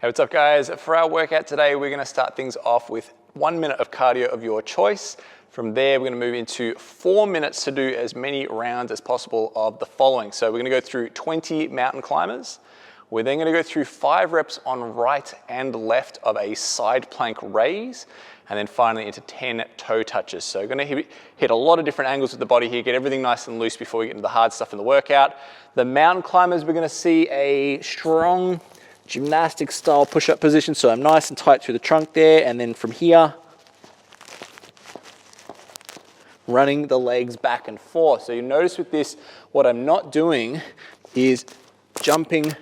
Hey, what's up guys? For our workout today, we're gonna start things off with 1 minute of cardio of your choice. From there, we're gonna move into 4 minutes to do as many rounds as possible of the following. So we're gonna go through 20 mountain climbers. We're then gonna go through 5 reps on right and left of a side plank raise, and then finally into 10 toe touches. So we're gonna hit a lot of different angles with the body here, get everything nice and loose before we get into the hard stuff in the workout. The mountain climbers, we're gonna see a strong gymnastic style push-up position, so I'm nice and tight through the trunk there, and then from here running the legs back and forth. So you notice with this, what I'm not doing is jumping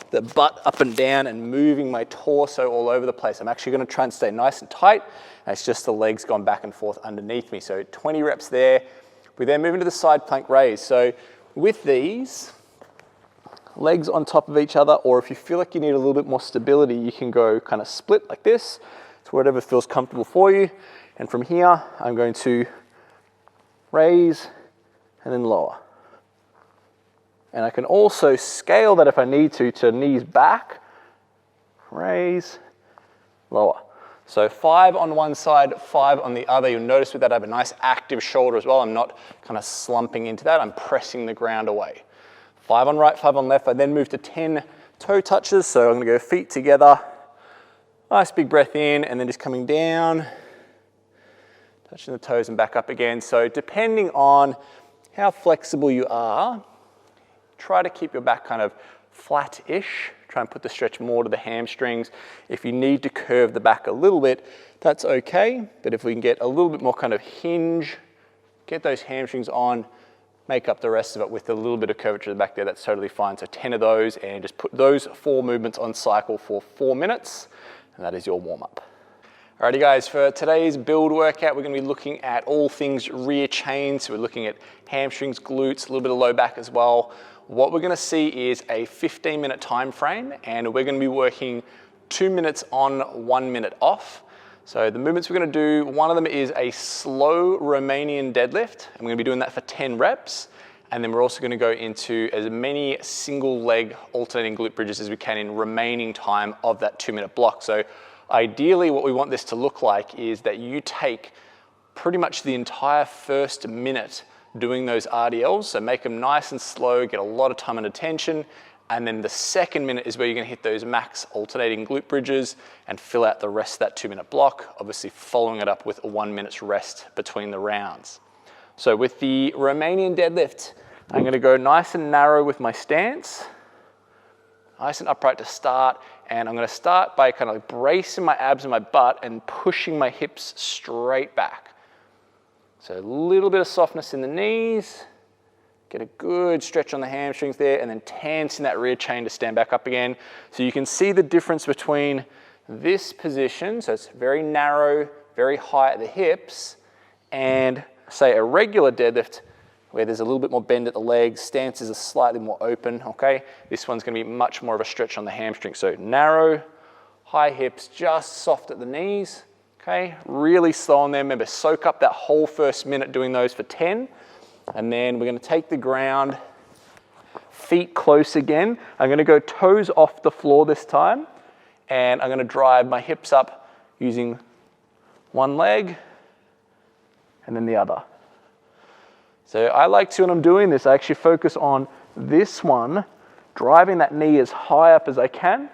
the butt up and down and moving my torso all over the place. I'm actually going to try and stay nice and tight, and it's just the legs going back and forth underneath me. So 20 reps there. We then move into the side plank raise. So with these, legs on top of each other, or if you feel like you need a little bit more stability, you can go kind of split like this. It's whatever feels comfortable for you. And from here, I'm going to raise and then lower. And I can also scale that if I need to knees back, raise, lower. So 5 on one side, 5 on the other. You'll notice with that I have a nice active shoulder as well. I'm not kind of slumping into that. I'm pressing the ground away. 5 on right, 5 on left. I then move to 10 toe touches. So I'm gonna go feet together. Nice big breath in, and then just coming down, touching the toes and back up again. So depending on how flexible you are, try to keep your back kind of flat-ish. Try and put the stretch more to the hamstrings. If you need to curve the back a little bit, that's okay. But if we can get a little bit more kind of hinge, get those hamstrings on, make up the rest of it with a little bit of curvature at the back there, that's totally fine. So 10 of those, and just put those 4 movements on cycle for 4 minutes, and that is your warm-up. Alrighty guys, for today's build workout, we're gonna be looking at all things rear chain. So we're looking at hamstrings, glutes, a little bit of low back as well. What we're gonna see is a 15-minute time frame, and we're gonna be working 2 minutes on, 1 minute off. So the movements we're gonna do, one of them is a slow Romanian deadlift, and we're gonna be doing that for 10 reps. And then we're also gonna go into as many single leg alternating glute bridges as we can in remaining time of that 2-minute block. So ideally what we want this to look like is that you take pretty much the entire first minute doing those RDLs, so make them nice and slow, get a lot of time and attention, and then the second minute is where you're gonna hit those max alternating glute bridges and fill out the rest of that 2-minute block, obviously following it up with a 1 minute's rest between the rounds. So with the Romanian deadlift, I'm gonna go nice and narrow with my stance, nice and upright to start, and I'm gonna start by kind of like bracing my abs and my butt and pushing my hips straight back. So a little bit of softness in the knees, get a good stretch on the hamstrings there, and then tensing that rear chain to stand back up again. So you can see the difference between this position, so it's very narrow, very high at the hips, and say a regular deadlift where there's a little bit more bend at the legs, stances are slightly more open, okay? This one's gonna be much more of a stretch on the hamstring. So narrow, high hips, just soft at the knees, okay? Really slow on there. Remember, soak up that whole first minute doing those for 10. And then we're gonna take the ground, feet close again. I'm gonna go toes off the floor this time, and I'm gonna drive my hips up using one leg and then the other. So I like to, when I'm doing this, I actually focus on this one, driving that knee as high up as I can.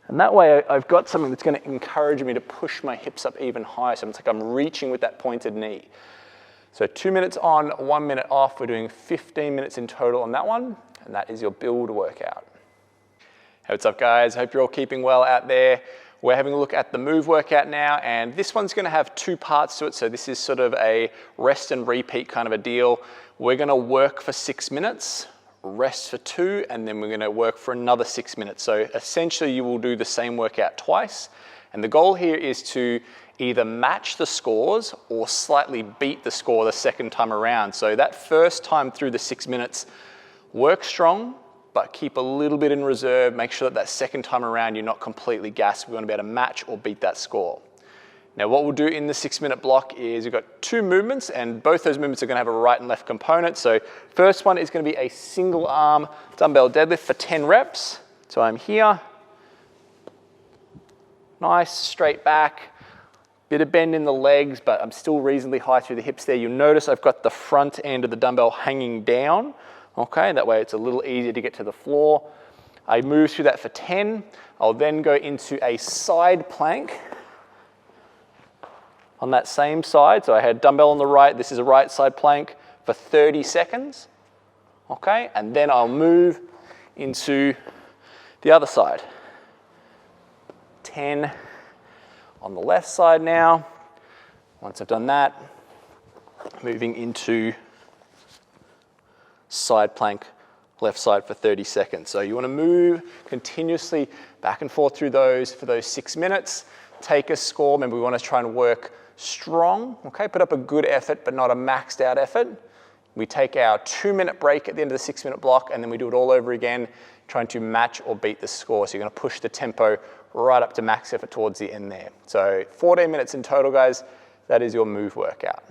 And that way I've got something that's gonna encourage me to push my hips up even higher. So it's like I'm reaching with that pointed knee. So 2 minutes on, 1 minute off. We're doing 15 minutes in total on that one, and that is your build workout. Hey, what's up guys? Hope you're all keeping well out there. We're having a look at the move workout now, and this one's gonna have 2 parts to it. So this is sort of a rest and repeat kind of a deal. We're gonna work for 6 minutes, rest for 2, and then we're gonna work for another 6 minutes. So essentially you will do the same workout twice. And the goal here is to either match the scores or slightly beat the score the second time around. So that first time through the 6 minutes, work strong, but keep a little bit in reserve. Make sure that that second time around you're not completely gassed. We want to be able to match or beat that score. Now what we'll do in the 6 minute block is we've got 2 movements, and both those movements are going to have a right and left component. So first one is going to be a single arm dumbbell deadlift for 10 reps. So I'm here, Nice straight back, bit of bend in the legs, but I'm still reasonably high through the hips there. You'll notice I've got the front end of the dumbbell hanging down, okay? That way it's a little easier to get to the floor. I move through that for 10. I'll then go into a side plank on that same side. So I had dumbbell on the right, this is a right side plank for 30 seconds, okay? And then I'll move into the other side. 10 on the left side now. Once I've done that, moving into side plank, left side for 30 seconds. So you want to move continuously back and forth through those for those 6 minutes. Take a score. Remember, we want to try and work strong, okay? Put up a good effort, but not a maxed out effort. We take our 2-minute break at the end of the 6-minute block, and then we do it all over again, trying to match or beat the score. So you're going to push the tempo right up to max effort towards the end there. So 14 minutes in total, guys. That is your move workout.